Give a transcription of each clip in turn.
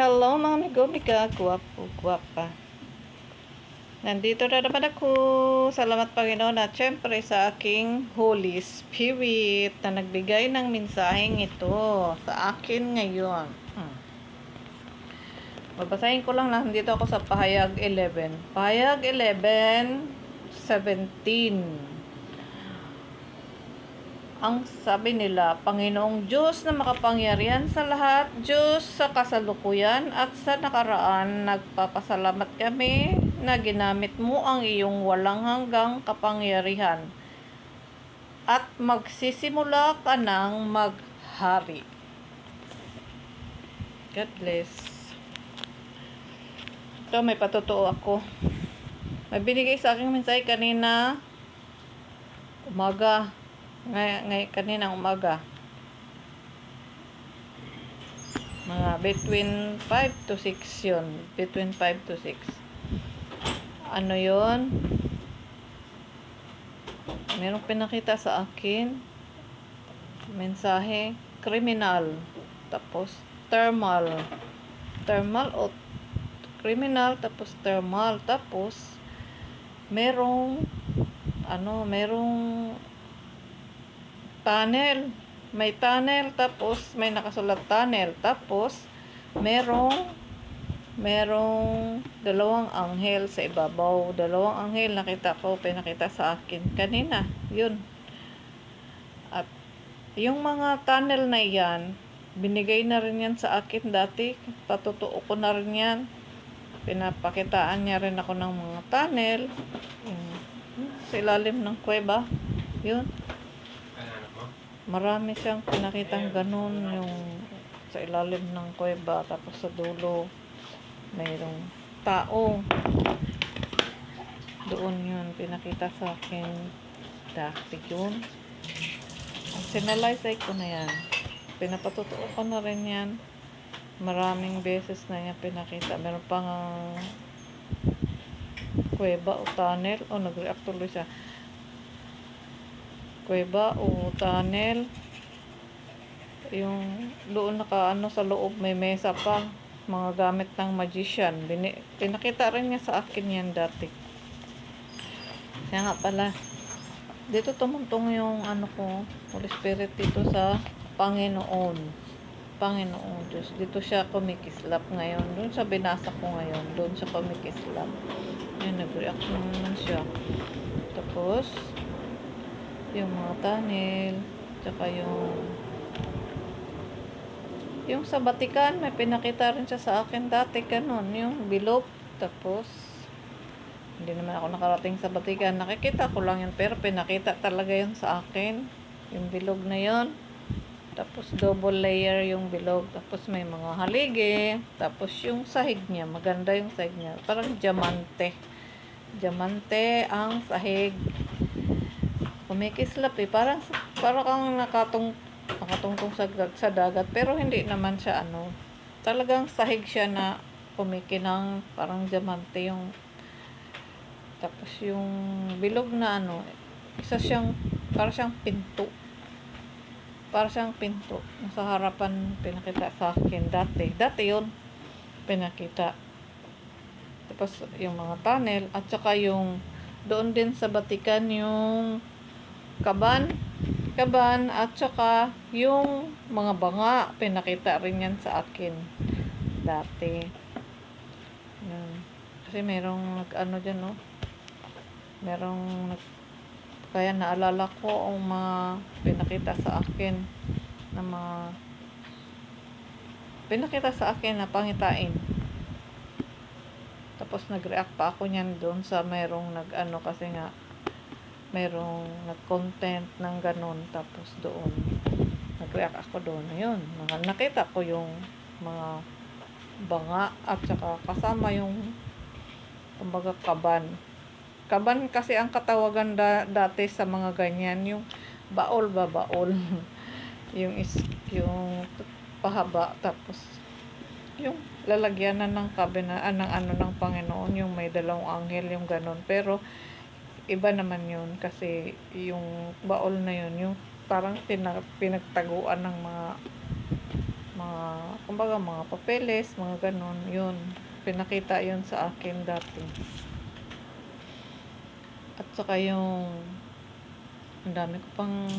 Hello mga amigo, mika, guwapo, guwapa. Nandito na naman ako. Salamat Panginoon at syempre sa aking Holy Spirit na nagbigay ng mensaheng ito sa akin ngayon. Babasahin ko lang na nandito ako sa Pahayag 11. Pahayag 11:17. Ang sabi nila, Panginoong Diyos na makapangyarihan sa lahat, Diyos sa kasalukuyan at sa nakaraan, nagpapasalamat kami na ginamit mo ang iyong walang hanggang kapangyarihan at magsisimula ka ng maghari. God bless. Ito, may patotoo ako. May binigay sa aking mensahe kanina umaga. Kaninang umaga. Mga between 5 to 6 yun. Between 5 to 6. Ano yun? Merong pinakita sa akin. Mensahe. Criminal. Tapos thermal. Thermal o criminal. Tapos thermal. Tapos merong tunnel. May tunnel, tapos may nakasulat tunnel. Tapos merong dalawang anghel sa ibabaw. Dalawang anghel nakita ko, pinakita sa akin kanina. Yun. At yung mga tunnel na yan, binigay na rin yan sa akin dati. Patotoo ko na rin yan. Pinapakitaan niya rin ako ng mga tunnel. Sa ilalim ng kuweba. Yun. Marami siyang pinakitang ganun, yung sa ilalim ng kuweba, tapos sa dulo mayroong tao. Doon yun pinakita sa akin dati yun. Sinalaysay ko na yan, pinapatotoo ko na rin yan. Maraming beses na yan pinakita. Meron pang kuweba o tunnel, o nag-react tuloy siya, kuweba o tunnel, yung doon sa loob may mesa pa, mga gamit ng magician. Pinakita rin niya sa akin yan dati. Kaya nga pala dito tumuntong yung ko, Holy Spirit, dito sa Panginoon Diyos. Dito siya kumikislap ngayon. Doon sa binasa ko ngayon, doon siya kumikislap. Yun, nag-react naman siya. Tapos yung mga tunnel, tsaka yung sa Batikan, may pinakita rin siya sa akin dati, ganun, yung bilog. Tapos hindi naman ako nakarating sa Batikan, nakikita ko lang yun, pero pinakita talaga yun sa akin, yung bilog na yun. Tapos double layer yung bilog, tapos may mga haligi, tapos yung sahig niya, maganda yung sahig niya, parang diamante ang sahig. Kumikislap parang kang nakatungtong sa dagat, pero hindi naman siya talagang sahig siya na kumikinang, parang diamante yung. Tapos yung bilog na isa siyang parang siyang pinto nasa harapan, pinakita sa akin dati yun pinakita. Tapos yung mga tunnel, at saka yung doon din sa Batikan, yung kaban, at saka yung mga banga, pinakita rin yan sa akin dati. Kasi merong dyan, kaya naalala ko ang mga pinakita sa akin na pangitain. Tapos nag-react pa ako niyan doon sa merong kasi nga merong nag-content ng ganun, tapos doon nag-react ako doon. Ayun, nakita ko yung mga banga, at saka kasama yung kumbaga kaban kasi ang katawagan dati sa mga ganyan, yung baol yung pahaba, tapos yung lalagyanan ng ng Panginoon, yung may dalawang anghel, yung ganun. Pero iba naman yun, kasi yung baol na yun, yung parang pinagtaguan ng mga, kumbaga mga papeles, mga ganon, yun. Pinakita yun sa akin dati. At saka yung, ang dami ko pang,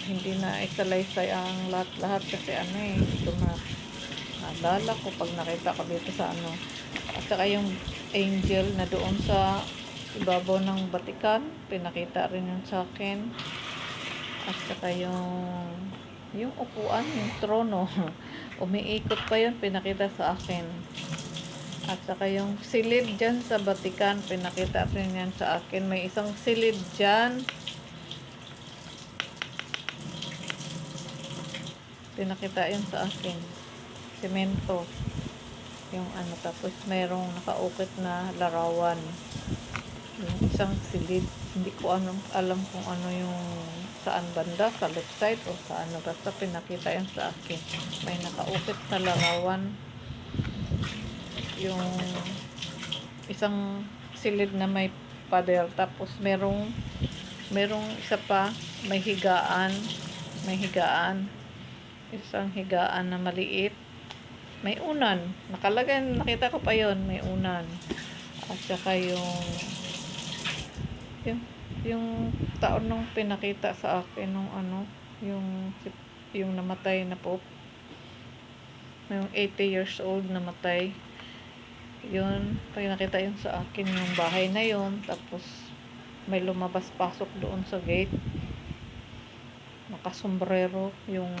hindi na isalaysay ang lahat-lahat kasi ano eh, ito na, naalala ko pag nakita ko dito sa ano. At saka yung angel na doon sa ibabaw ng Batikan, pinakita rin yun sa akin. At saka yung upuan, yung trono, umiikot pa yun, pinakita sa akin. At saka yung silid dyan sa Batikan, pinakita rin yan sa akin. May isang silid dyan. Pinakita yun sa akin. Semento. Yung ano, tapos mayroong nakaukit na larawan. Yung isang silid. Hindi ko alam kung ano yung saan banda, sa left side o sa ano. Basta pinakita yun sa akin. May nakaukit na larawan. Yung isang silid na may pader. Tapos merong isa pa, may higaan. Isang higaan na maliit. May unan. Nakalagay, nakita ko pa yon, may unan. At saka yung taon nung pinakita sa akin nung ano, yung namatay na Pope. Yung 80 years old namatay. Yun, pinakita yun sa akin, yung bahay na yun. Tapos may lumabas-pasok doon sa gate. Nakasombrero yung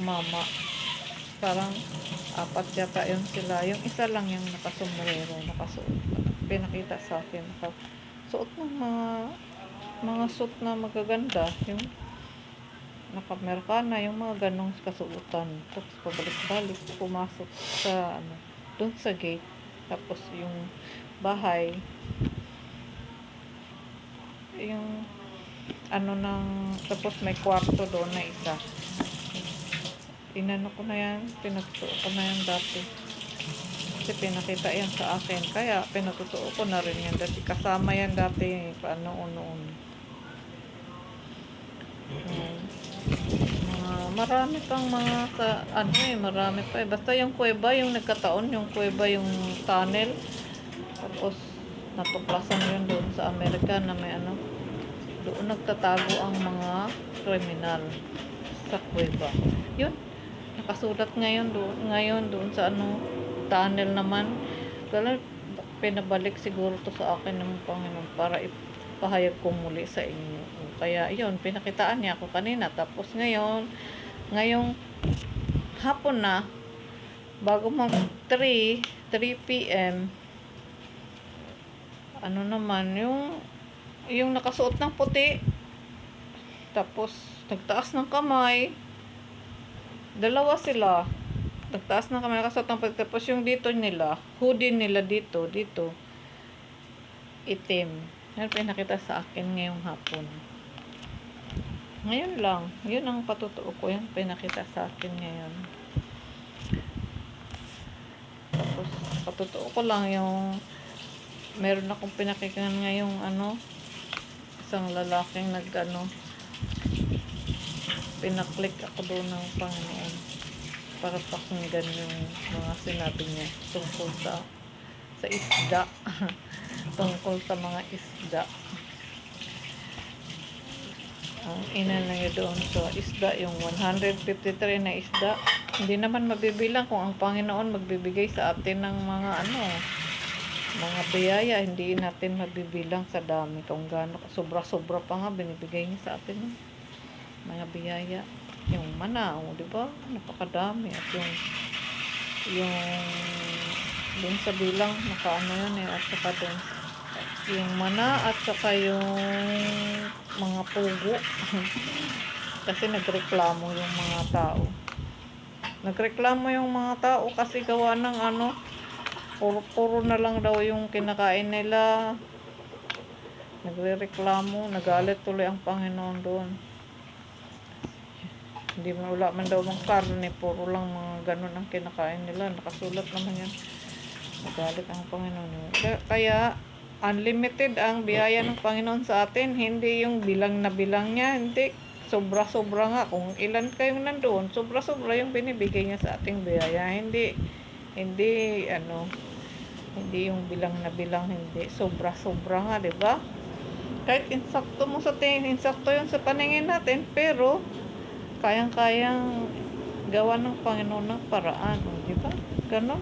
mama. Parang apat yata yun sila. Yung isa lang yung nakasombrero, nakasuot. Pinakita sa akin. Nakasuot ng mga suit na magaganda. Yung nakamerkana, yung mga ganong kasuotan. Tapos pabalik-balik, pumasok sa ano, doon sa gate. Tapos yung bahay, yung ano tapos may kwarto doon na isa. Inano ko na yan, pinagtuo ko na yan dati. Kasi pinakita yan sa akin. Kaya pinatutuo ko na rin yan. Dati kasama yan dati, paano noon. Marami pang mga marami pa eh. Basta yung kuweba, yung nagkataon, yung kuweba, yung tunnel. Tapos natuklasan yun doon sa Amerika na may ano. Doon nagtatago ang mga kriminal sa kuweba. Yun. Nakasulat ngayon doon sa ano, tunnel naman. Kaya pinabalik siguro to sa akin ng Panginoon para ipahayag ko muli sa inyo. Kaya yun, pinakitaan niya ako kanina. Tapos ngayong hapon na, bago mag 3 p.m. ano naman, yung nakasuot ng puti, tapos nagtaas ng kamay, dalawa sila, nagtaas ng kamay, nakasuot ng puti, tapos yung dito nila, hoodie nila dito, itim. Yan pinakita sa akin ngayong hapon. Ngayon lang, yun ang patutuo ko, yan pinakita sa akin ngayon. Tapos patutuo ko lang yung meron akong pinakinggan ngayong ano, isang lalaking pinaklik ako doon ng Panginoon para pakinggan yung mga sinabi niya tungkol sa isda. Tungkol sa mga isda. Ang inano niya doon sa isda, yung 153 na isda, hindi naman mabibilang kung ang Panginoon magbibigay sa atin ng mga mga biyaya, hindi natin mabibilang sa dami kung gaano, sobra-sobra pa nga binibigay niya sa atin ng mga biyaya. Yung mana, di ba? Napakadami. At yung dun sa bilang nakaano yun eh, at saka dun yung mana at saka yung mga pugo. Kasi nagreklamo yung mga tao kasi gawa ng puro na lang daw yung kinakain nila. Nagrereklamo, nagalit tuloy ang Panginoon doon. Hindi man, wala man daw mga karne, puro lang mga ganun ang kinakain nila. Nakasulat naman yan. Nagalit ang Panginoon. Kaya unlimited ang biyaya ng Panginoon sa atin. Hindi yung bilang na bilang niya. Hindi. sobra-sobra nga. Kung ilan kayong nandoon, sobra-sobra yung binibigay niya sa ating biyaya. Hindi, hindi yung bilang na bilang, hindi. Sobra-sobra nga, di ba? Kahit insakto mo sa tingin, insakto yun sa paningin natin, pero kayang-kayang gawa ng Panginoon ng paraan. Di ba? Ganon.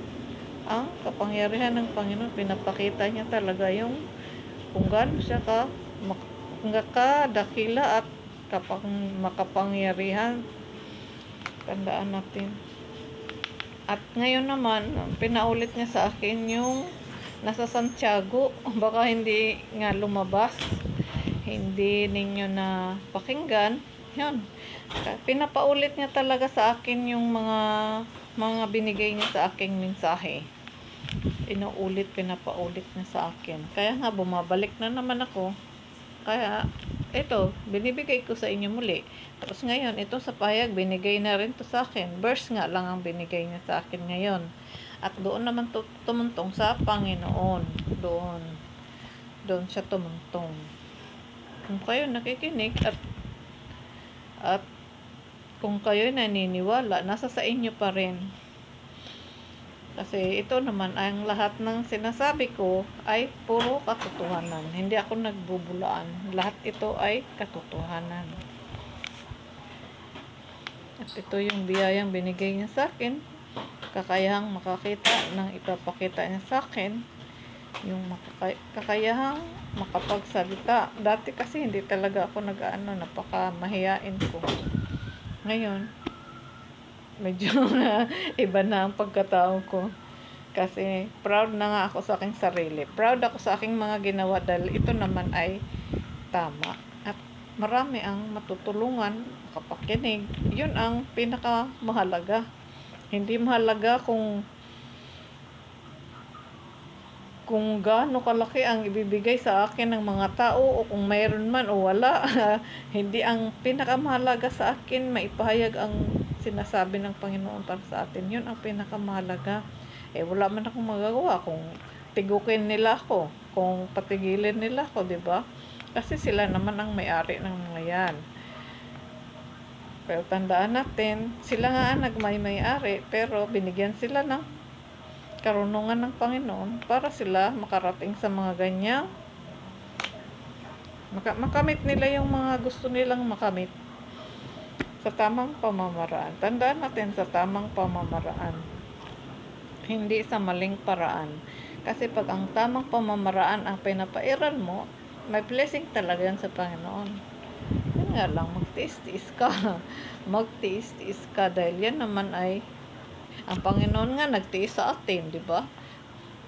Ang kapangyarihan ng Panginoon, pinapakita niya talaga yung kung gaano siya dakila at makapangyarihan. Tandaan natin. At ngayon naman, pinaulit niya sa akin yung nasa Santiago. Baka hindi nga lumabas. Hindi ninyo na pakinggan. Yun. Pinapaulit niya talaga sa akin yung mga binigay niya sa aking mensahe. Pinapaulit niya sa akin. Kaya nga, bumabalik na naman ako. Kaya, ito, binibigay ko sa inyo muli. Tapos ngayon, ito sa pahayag, binigay na rin to sa akin. Verse nga lang ang binigay niya sa akin ngayon. At doon naman tumuntong sa Panginoon. Doon siya tumuntong. Kung kayo nakikinig at kung kayo naniniwala, nasa sa inyo pa rin. Kasi ito naman, ang lahat ng sinasabi ko ay puro katotohanan. Hindi ako nagbubulaan. Lahat ito ay katotohanan. At ito yung biyayang binigay niya sa akin. Kakayahang makakita ng ipapakita niya sa akin. Yung kakayahang makapagsalita. Dati kasi hindi talaga ako napaka-mahiyain ko. Ngayon, medyo iba na ang pagkatao ko. Kasi proud na nga ako sa aking sarili. Proud ako sa aking mga ginawa dahil ito naman ay tama. At marami ang matutulungan, makapakinig. Yun ang pinakamahalaga. Hindi mahalaga kung gaano kalaki ang ibibigay sa akin ng mga tao o kung mayroon man o wala. Hindi, ang pinakamahalaga sa akin, maipahayag ang sinasabi ng Panginoon para sa atin. Yun ang pinakamahalaga. Wala man akong magagawa kung tigukin nila ako, kung patigilin nila ako, di ba? Kasi sila naman ang may-ari ng mga yan. Pero tandaan natin, sila nga ang nagmay-ari, pero binigyan sila ng karunungan ng Panginoon para sila makarating sa mga ganyan. Makamit nila yung mga gusto nilang makamit sa tamang pamamaraan. Tandaan natin, sa tamang pamamaraan. Hindi sa maling paraan. Kasi pag ang tamang pamamaraan ang pinapairal mo, may blessing talaga yan sa Panginoon. Yun nga lang, magtiis-tiis ka. Magtiis-tiis ka dahil yan naman ay ang Panginoon nga nagtiis sa atin, di ba?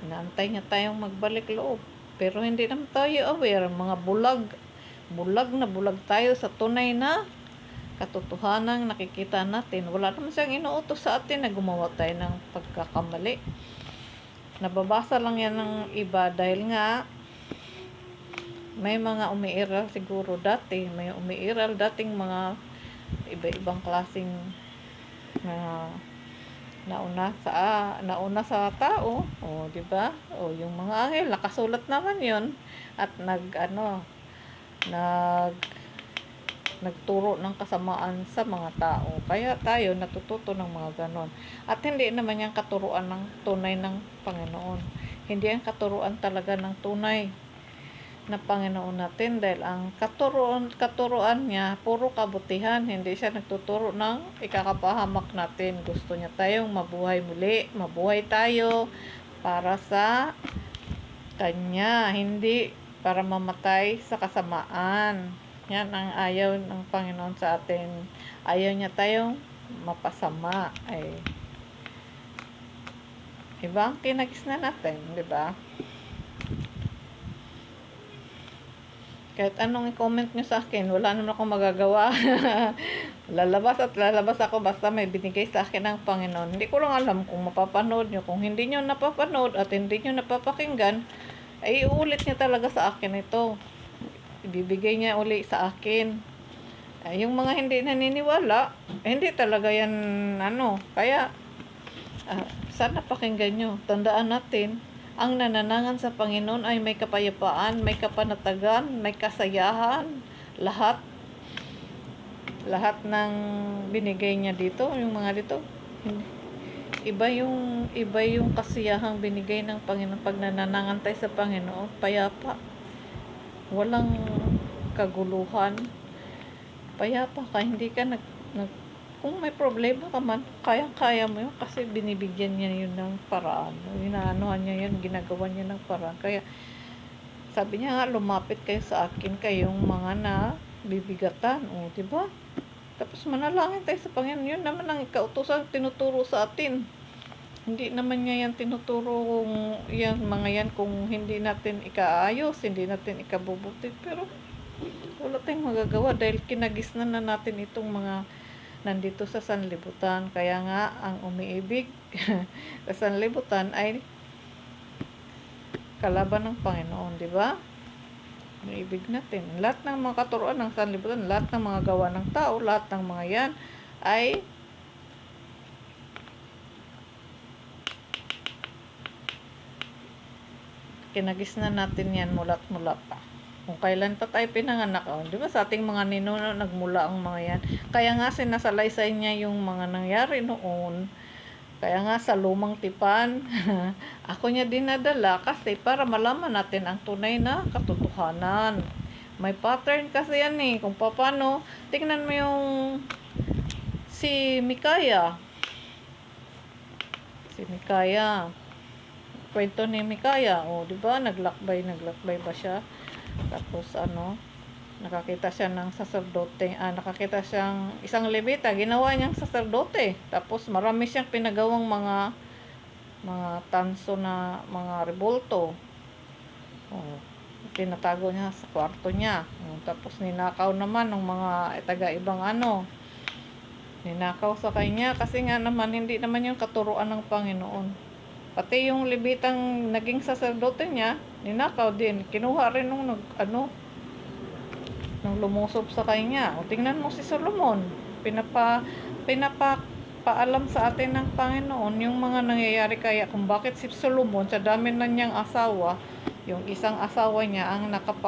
Inaantay niya tayong magbalik loob. Pero hindi naman tayo aware, mga bulag tayo sa tunay na katotohanan nakikita natin. Wala naman siyang inuutos sa atin na gumawa tayo ng pagkakamali. Nababasa lang yan ng iba dahil nga may mga umiiral siguro dati. May umiiral dating mga iba-ibang klaseng nauna sa tao, di ba? Yung mga anghel nakasulat naman 'yon at nagturo ng kasamaan sa mga tao. Kaya tayo natututo ng mga ganon. At hindi naman yung katuruan ng tunay ng Panginoon. Hindi ang katuruan talaga ng tunay na Panginoon natin dahil ang katuruan niya puro kabutihan. Hindi siya nagtuturo ng ikakapahamak natin. Gusto niya tayong mabuhay muli, mabuhay tayo para sa Kanya, hindi para mamatay sa kasamaan. Yan ang ayaw ng Panginoon sa atin. Ayaw niya tayong mapasama. Iba ang kinagis na natin, di ba? Kahit anong i-comment nyo sa akin, wala naman akong magagawa. lalabas ako basta may binigay sa akin ng Panginoon. Hindi ko lang alam kung mapapanood nyo. Kung hindi nyo napapanood at hindi nyo napapakinggan, ay iulit niya talaga sa akin ito. Ibibigay niya uli sa akin. Yung mga hindi naniniwala, hindi talaga yan Kaya, sana pakinggan nyo. Tandaan natin, ang nananangan sa Panginoon ay may kapayapaan, may kapanatagan, may kasayahan, lahat. lahat ng binigay niya dito, yung mga dito, iba yung kasiyahang binigay ng Panginoon pag nananangantay sa Panginoon, payapa, walang kaguluhan, payapa ka, hindi ka kung may problema ka man, kaya mo yun kasi binibigyan niya yun ng paraan, inaanuhan niya yun, ginagawa niya ng paraan. Kaya sabi niya nga, lumapit kayo sa akin, kayong mga na bibigatan, o diba? Tapos manalangin tayo sa Panginoon. Yun naman ang kautusan tinuturo sa atin. Hindi naman niya yan tinuturo kung yan, mga yan kung hindi natin ikaayos, hindi natin ikabubuti. Pero wala tayong magagawa dahil kinagisnan na natin itong mga nandito sa sanlibutan. Kaya nga ang umiibig sa sanlibutan ay kalaban ng Panginoon, di ba? Ibig natin. Lahat ng mga katuruan ng sanlibutan, lahat ng mga gawa ng tao, lahat ng mga yan ay kinagisnan natin yan mula't mula pa. Kung kailan pa tayo pinanganak, di ba sa ating mga ninuno nagmula ang mga yan. Kaya nga sinasalaysay niya yung mga nangyari noon. Kaya nga sa lumang tipan, ako niya dinadala kasi para malaman natin ang tunay na katotohanan. May pattern kasi yan kung paano. Tingnan mo yung si Mikaya. Si Mikaya. Kwento ni Mikaya. Di ba? Naglakbay ba siya? Tapos nakakita siya ng saserdote, nakakita siyang isang levita, ginawa niyang saserdote. Tapos marami siyang pinagawang mga tanso na mga rebolto. Tinatago niya sa kwarto niya. Tapos ninakaw naman ng mga taga-ibang ninakaw sa kanya kasi nga naman hindi naman yung katuruan ng Panginoon. Pati yung levitang naging saserdote niya, ninakaw din. Kinuha rin nung nang lumusob sa kanya. Tingnan mo si Solomon. Pinapaalam sa atin ng Panginoon yung mga nangyayari kaya kung bakit si Solomon sa dami na niyang asawa, yung isang asawa niya ang